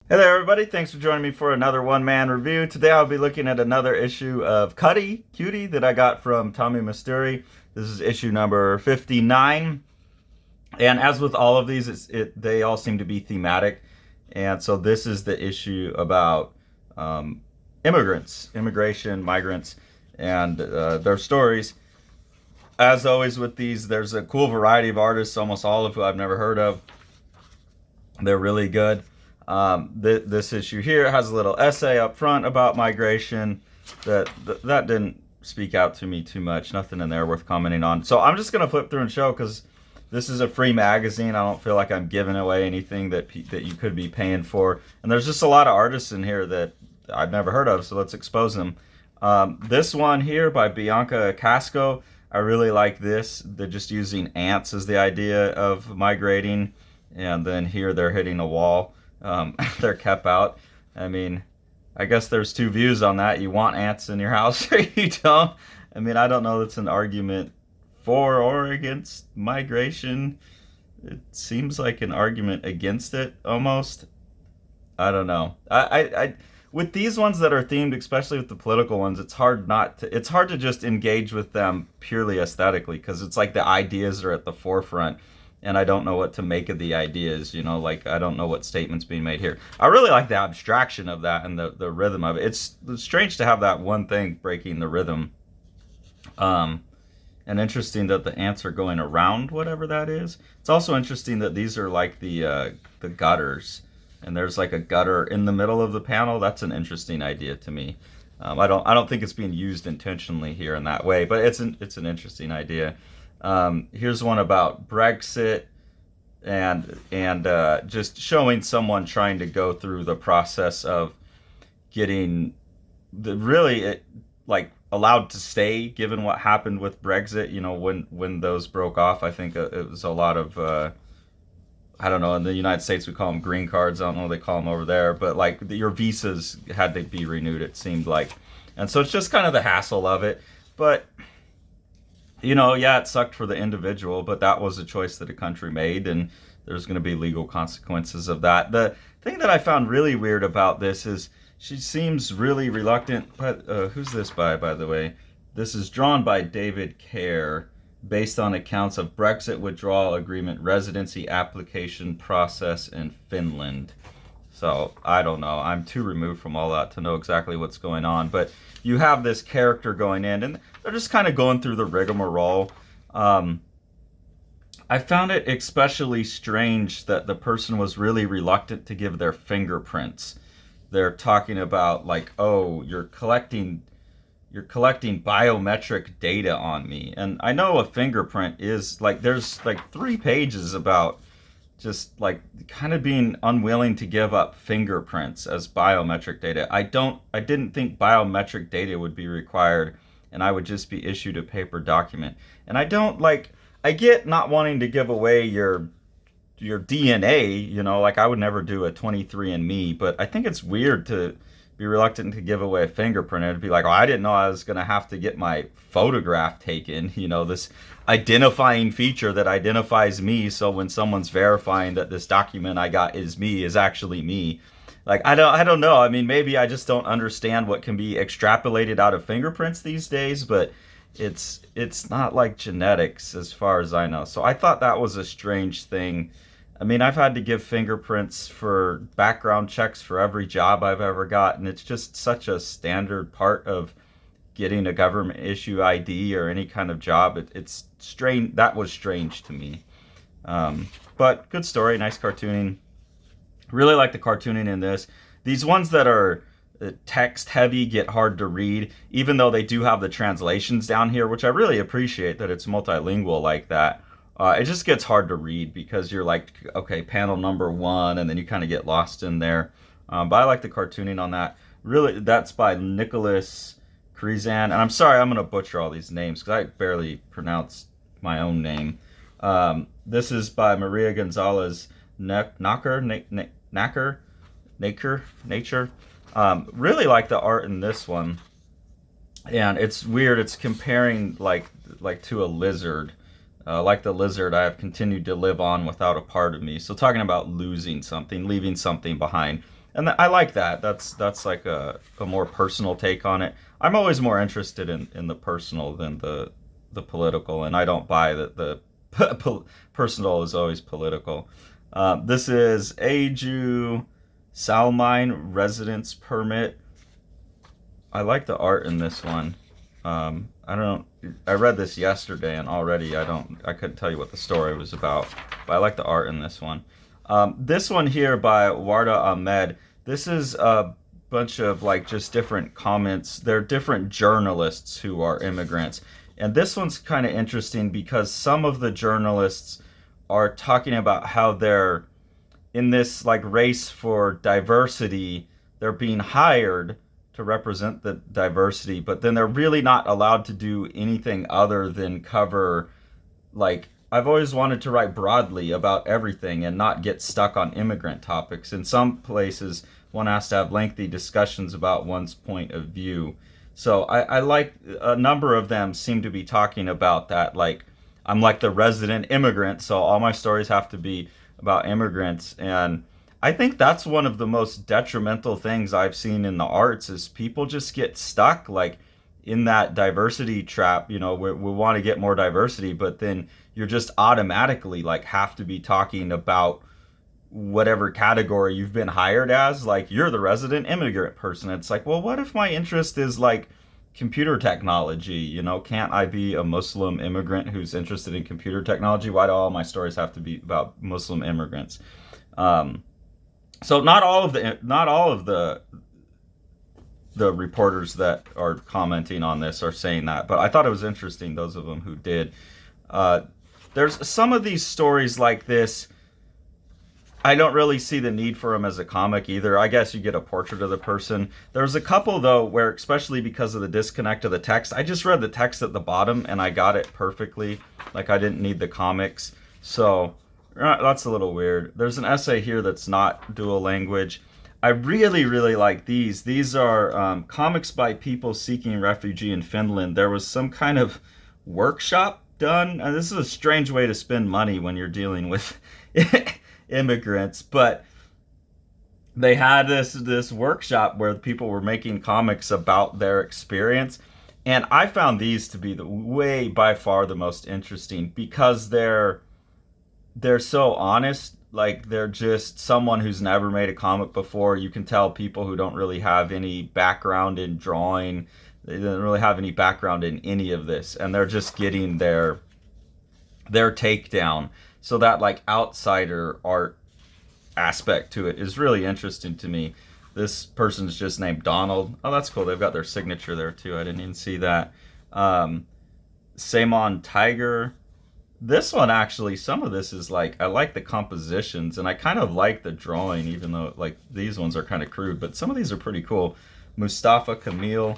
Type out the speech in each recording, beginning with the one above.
Hey there, everybody. Thanks for joining me for another one-man review. Today I'll be looking at another issue of KUTI that I got from Tommy Masturi. This is issue number 59. And as with all of these, they all seem to be thematic. And so this is the issue about immigration, migrants, and their stories. As always with these, there's a cool variety of artists, almost all of who I've never heard of. They're really good. This issue here has a little essay up front about migration that didn't speak out to me too much. Nothing in there worth commenting on. So I'm just gonna flip through and show because this is a free magazine. I don't feel like I'm giving away anything that you could be paying for. And there's just a lot of artists in here that I've never heard of. So let's expose them. This one here by Bianca Casco. I really like this. They're just using ants as the idea of migrating. And then here they're hitting a wall. They're kept out. I mean, I guess there's two views on that. You want ants in your house or you don't. I mean, I don't know that's an argument for or against migration. It seems like an argument against it almost. I don't know. I with these ones that are themed, especially with the political ones, it's hard to just engage with them purely aesthetically because it's like the ideas are at the forefront and I don't know what to make of the ideas, like I don't know what statements being made here. I really like the abstraction of that and the rhythm of it. It's strange to have that one thing breaking the rhythm. And interesting that the ants are going around whatever that is. It's also interesting that these are like the gutters, and there's like a gutter in the middle of the panel. That's an interesting idea to me. I don't think it's being used intentionally here in that way, but it's an interesting idea. Here's one about Brexit and just showing someone trying to go through the process of getting like allowed to stay given what happened with Brexit. When those broke off, I think it was a lot of I don't know. In the United States, we call them green cards. I don't know what they call them over there, but like your visas had to be renewed. It seemed like, and so it's just kind of the hassle of it, but. Yeah, it sucked for the individual, but that was a choice that a country made, and there's going to be legal consequences of that. The thing that I found really weird about this is she seems really reluctant. But who's this by the way? This is drawn by David Kerr, based on accounts of Brexit withdrawal agreement residency application process in Finland. So I don't know. I'm too removed from all that to know exactly what's going on. But you have this character going in, and they're just kind of going through the rigmarole. I found it especially strange that the person was really reluctant to give their fingerprints. They're talking about like, oh, you're collecting biometric data on me, and I know a fingerprint is like there's like 3 pages about just like kind of being unwilling to give up fingerprints as biometric data. I didn't think biometric data would be required and I would just be issued a paper document. And I get not wanting to give away your DNA, like I would never do a 23andMe, but I think it's weird to be reluctant to give away a fingerprint. It'd be like, oh, I didn't know I was going to have to get my photograph taken, this identifying feature that identifies me. So when someone's verifying that this document I got is actually me. Like, I don't know. I mean, maybe I just don't understand what can be extrapolated out of fingerprints these days, but it's not like genetics as far as I know. So I thought that was a strange thing. I mean, I've had to give fingerprints for background checks for every job I've ever gotten. It's just such a standard part of getting a government issue ID or any kind of job. It's strange. That was strange to me. But good story, nice cartooning. Really like the cartooning in this. These ones that are text heavy get hard to read, even though they do have the translations down here, which I really appreciate that it's multilingual like that. It just gets hard to read because you're like, okay, panel number 1, and then you kind of get lost in there. But I like the cartooning on that. Really, that's by Nicholas Krizan. And I'm sorry, I'm going to butcher all these names because I barely pronounce my own name. This is by Maria Gonzalez Nacher. Really like the art in this one. And it's weird. It's comparing like to a lizard. Like the lizard, I have continued to live on without a part of me. So talking about losing something, leaving something behind. And I like that. That's like a more personal take on it. I'm always more interested in the personal than the political, and I don't buy that the personal is always political. This is Aju Salmine Residence Permit. I like the art in this one. I don't. I read this yesterday, and already I couldn't tell you what the story was about, but I like the art in this one. This one here by Warda Ahmed. This is a bunch of like just different comments. They're different journalists who are immigrants, and this one's kind of interesting because some of the journalists are talking about how they're in this like race for diversity. They're being hired to represent the diversity, but then they're really not allowed to do anything other than cover, like, I've always wanted to write broadly about everything and not get stuck on immigrant topics. In some places, one has to have lengthy discussions about one's point of view. So I like a number of them seem to be talking about that, like, I'm like the resident immigrant, so all my stories have to be about immigrants. And I think that's one of the most detrimental things I've seen in the arts is people just get stuck like in that diversity trap. You know, we want to get more diversity, but then you're just automatically like have to be talking about whatever category you've been hired as. Like you're the resident immigrant person. It's like, well, what if my interest is like computer technology? You know, can't I be a Muslim immigrant who's interested in computer technology? Why do all my stories have to be about Muslim immigrants? So not all of the reporters that are commenting on this are saying that, but I thought it was interesting, those of them who did. There's some of these stories like this, I don't really see the need for them as a comic either. I guess you get a portrait of the person. There's a couple though where, especially because of the disconnect of the text, I just read the text at the bottom and I got it perfectly. Like I didn't need the comics. So that's a little weird. There's an essay here that's not dual language. I really, really like these. These are comics by people seeking refugee in Finland. There was some kind of workshop done. And this is a strange way to spend money when you're dealing with immigrants, but they had this workshop where people were making comics about their experience. And I found these to be the way by far the most interesting because they're so honest. Like they're just someone who's never made a comic before. You can tell people who don't really have any background in drawing. They don't really have any background in any of this, and they're just getting their takedown. So that like outsider art aspect to it is really interesting to me. This person's just named Donald. Oh, that's cool. They've got their signature there too. I didn't even see that. Samon Tiger. This one actually, some of this is like, I like the compositions and I kind of like the drawing, even though like these ones are kind of crude, but some of these are pretty cool. Mustafa Kamil,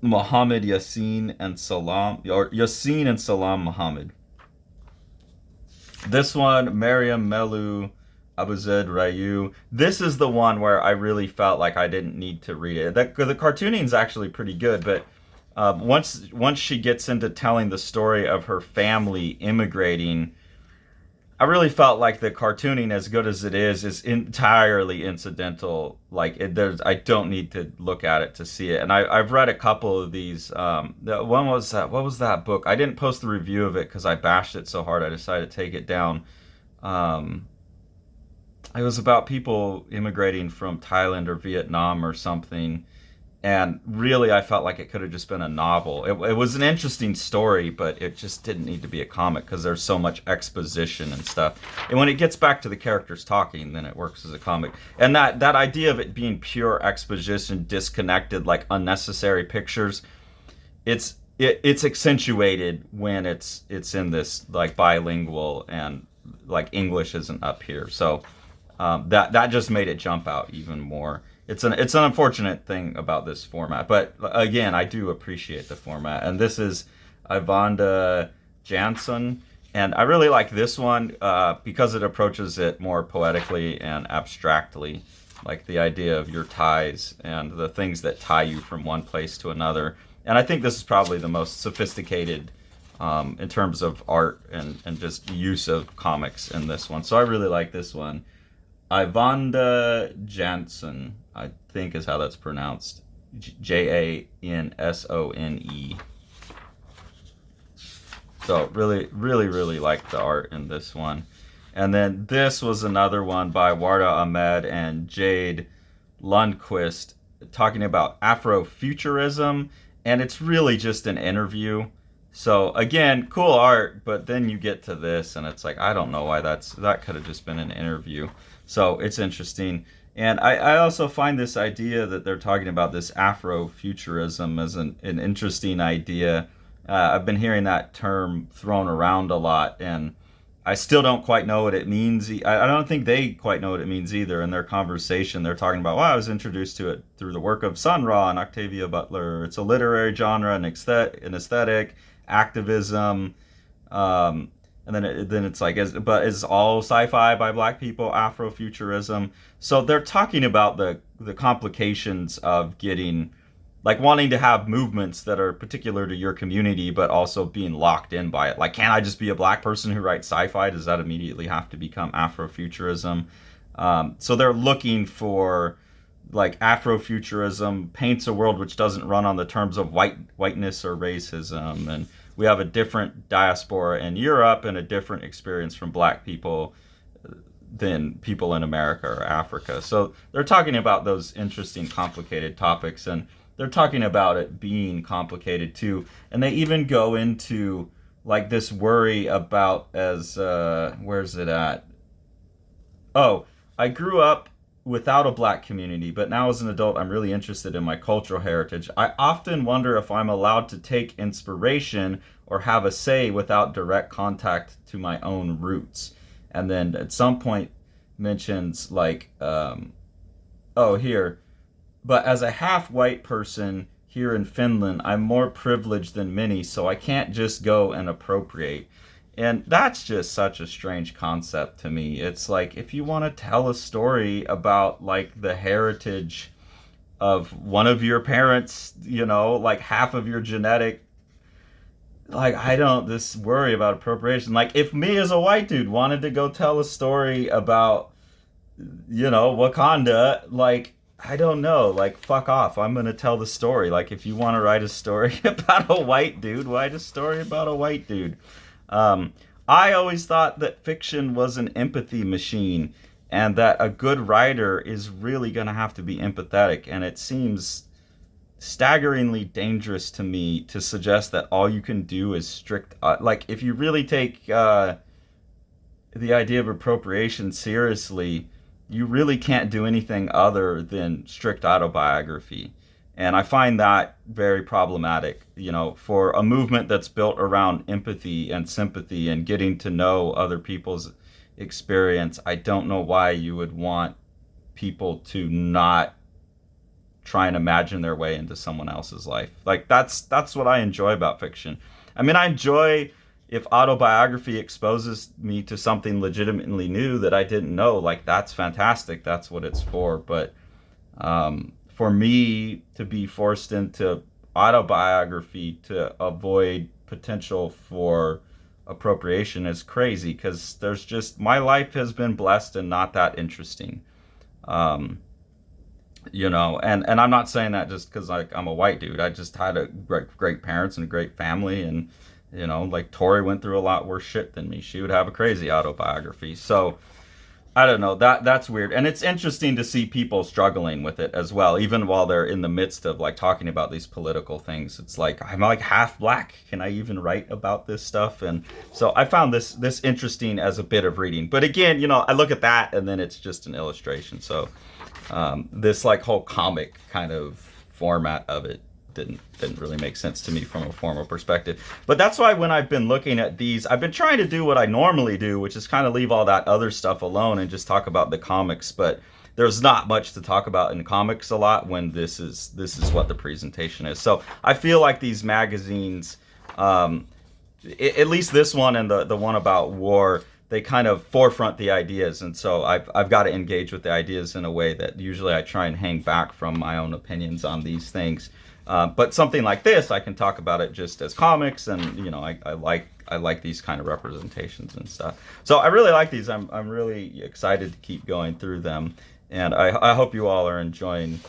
Muhammad Yassin and Salam, or Yassin and Salam Muhammad. This one, Mariam Melu Abuzed Rayu. This is the one where I really felt like I didn't need to read it. The cartooning's actually pretty good, but once she gets into telling the story of her family immigrating, I really felt like the cartooning, as good as it is entirely incidental. Like I don't need to look at it to see it. And I've read a couple of these. One was that. What was that book? I didn't post the review of it because I bashed it so hard. I decided to take it down. It was about people immigrating from Thailand or Vietnam or something. And really, I felt like it could have just been a novel. It was an interesting story, but it just didn't need to be a comic because there's so much exposition and stuff. And when it gets back to the characters talking, then it works as a comic. And that idea of it being pure exposition, disconnected, like unnecessary pictures, it's accentuated when it's in this like bilingual and like English isn't up here. So that just made it jump out even more. It's an unfortunate thing about this format, but again, I do appreciate the format. And this is Ivanda Jansson, and I really like this one because it approaches it more poetically and abstractly, like the idea of your ties and the things that tie you from one place to another. And I think this is probably the most sophisticated in terms of art and just use of comics in this one. So I really like this one. Ivanda Jansson, I think is how that's pronounced. Jansone. So really, really, really like the art in this one. And then this was another one by Warda Ahmed and Jade Lundquist talking about Afrofuturism, and it's really just an interview. So again, cool art, but then you get to this and it's like, I don't know why that could have just been an interview. So it's interesting. And I also find this idea that they're talking about this Afrofuturism as an interesting idea. I've been hearing that term thrown around a lot, and I still don't quite know what it means. I don't think they quite know what it means either. In their conversation, they're talking about, well, I was introduced to it through the work of Sun Ra and Octavia Butler. It's a literary genre, an aesthetic, activism, and then it's like, but is all sci-fi by black people Afrofuturism? So they're talking about the complications of getting, like, wanting to have movements that are particular to your community, but also being locked in by it. Like, can't I just be a black person who writes sci-fi? Does that immediately have to become Afrofuturism? So they're looking for, like, Afrofuturism paints a world which doesn't run on the terms of whiteness or racism. And we have a different diaspora in Europe and a different experience from black people than people in America or Africa. So they're talking about those interesting, complicated topics, and they're talking about it being complicated too. And they even go into, like, this worry about, as where's it at? Oh, I grew up without a black community, but now as an adult I'm really interested in my cultural heritage. I often wonder if I'm allowed to take inspiration or have a say without direct contact to my own roots. And then at some point mentions, like, here, but as a half-white person here in Finland, I'm more privileged than many, so I can't just go and appropriate. And that's just such a strange concept to me. It's like, if you want to tell a story about, like, the heritage of one of your parents, like half of your genetic, like, this worry about appropriation. Like, if me as a white dude wanted to go tell a story about, Wakanda, like, I don't know, like, fuck off. I'm going to tell the story. Like, if you want to write a story about a white dude, write a story about a white dude. I always thought that fiction was an empathy machine, and that a good writer is really going to have to be empathetic. And it seems staggeringly dangerous to me to suggest that all you can do is strict, like, if you really take the idea of appropriation seriously, you really can't do anything other than strict autobiography. And I find that very problematic, for a movement that's built around empathy and sympathy and getting to know other people's experience. I don't know why you would want people to not try and imagine their way into someone else's life. Like, that's what I enjoy about fiction. I mean, I enjoy if autobiography exposes me to something legitimately new that I didn't know. Like, that's fantastic. That's what it's for. But for me to be forced into autobiography to avoid potential for appropriation is crazy, because my life has been blessed and not that interesting. And I'm not saying that just because, like, I'm a white dude. I just had a great parents and a great family, and like, Tori went through a lot worse shit than me. She would have a crazy autobiography. So I don't know, that's weird. And it's interesting to see people struggling with it as well, even while they're in the midst of, like, talking about these political things. It's like, I'm, like, half black. Can I even write about this stuff? And so I found this interesting as a bit of reading. But again, I look at that and then it's just an illustration. So this, like, whole comic kind of format of it didn't really make sense to me from a formal perspective. But that's why when I've been looking at these, I've been trying to do what I normally do, which is kind of leave all that other stuff alone and just talk about the comics. But there's not much to talk about in comics a lot when this is what the presentation is. So I feel like these magazines, at least this one and the one about war, they kind of forefront the ideas, and so I've got to engage with the ideas in a way that usually I try and hang back from my own opinions on these things. But something like this, I can talk about it just as comics, and I I like these kind of representations and stuff. So I really like these. I'm really excited to keep going through them, and I hope you all are enjoying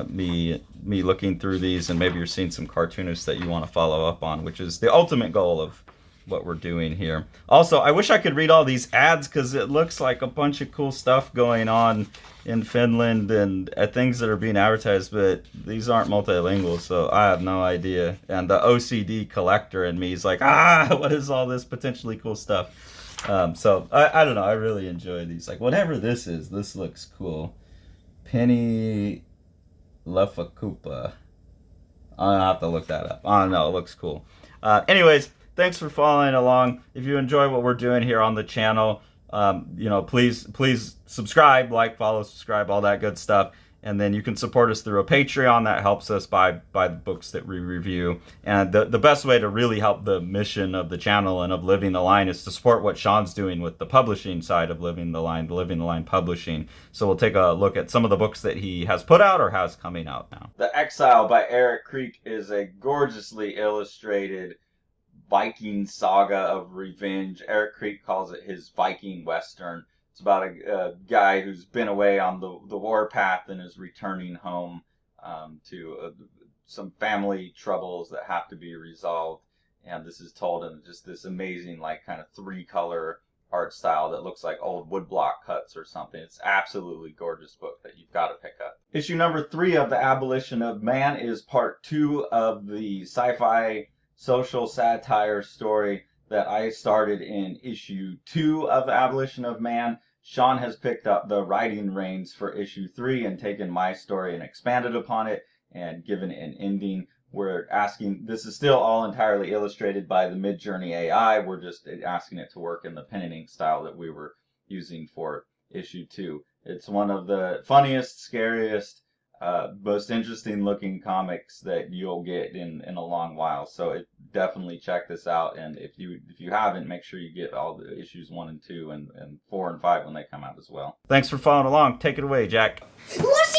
me looking through these, and maybe you're seeing some cartoonists that you want to follow up on, which is the ultimate goal of what we're doing here. Also, I wish I could read all these ads because it looks like a bunch of cool stuff going on in Finland and things that are being advertised, but these aren't multilingual, so I have no idea. And the OCD collector in me is like, what is all this potentially cool stuff? So I don't know. I really enjoy these. Like, whatever this is, this looks cool. Penny Lefakupa. I'll have to look that up. I don't know. It looks cool. Anyways, thanks for following along. If you enjoy what we're doing here on the channel, please subscribe, like, follow, subscribe, all that good stuff. And then you can support us through a Patreon. That helps us buy the books that we review. And the best way to really help the mission of the channel and of Living the Line is to support what Sean's doing with the publishing side of Living the Line Publishing. So we'll take a look at some of the books that he has put out or has coming out now. The Exile by Eric Creek is a gorgeously illustrated Viking saga of revenge. Eric Creek calls it his Viking Western. It's about a guy who's been away on the warpath and is returning home to some family troubles that have to be resolved. And this is told in just this amazing, like, kind of 3-color art style that looks like old woodblock cuts or something. It's absolutely gorgeous book that you've got to pick up. Issue number 3 of The Abolition of Man is part 2 of the sci-fi social satire story that I started in issue 2 of The Abolition of Man. Sean has picked up the writing reins for issue 3 and taken my story and expanded upon it and given it an ending. We're asking, this is still all entirely illustrated by the Midjourney AI. We're just asking it to work in the pen and ink style that we were using for issue 2. It's one of the funniest, scariest, most interesting looking comics that you'll get in a long while. So definitely check this out, and if you haven't, make sure you get all the issues 1 and 2 and 4 and 5 when they come out as well. Thanks for following along. Take it away, Jack. What's the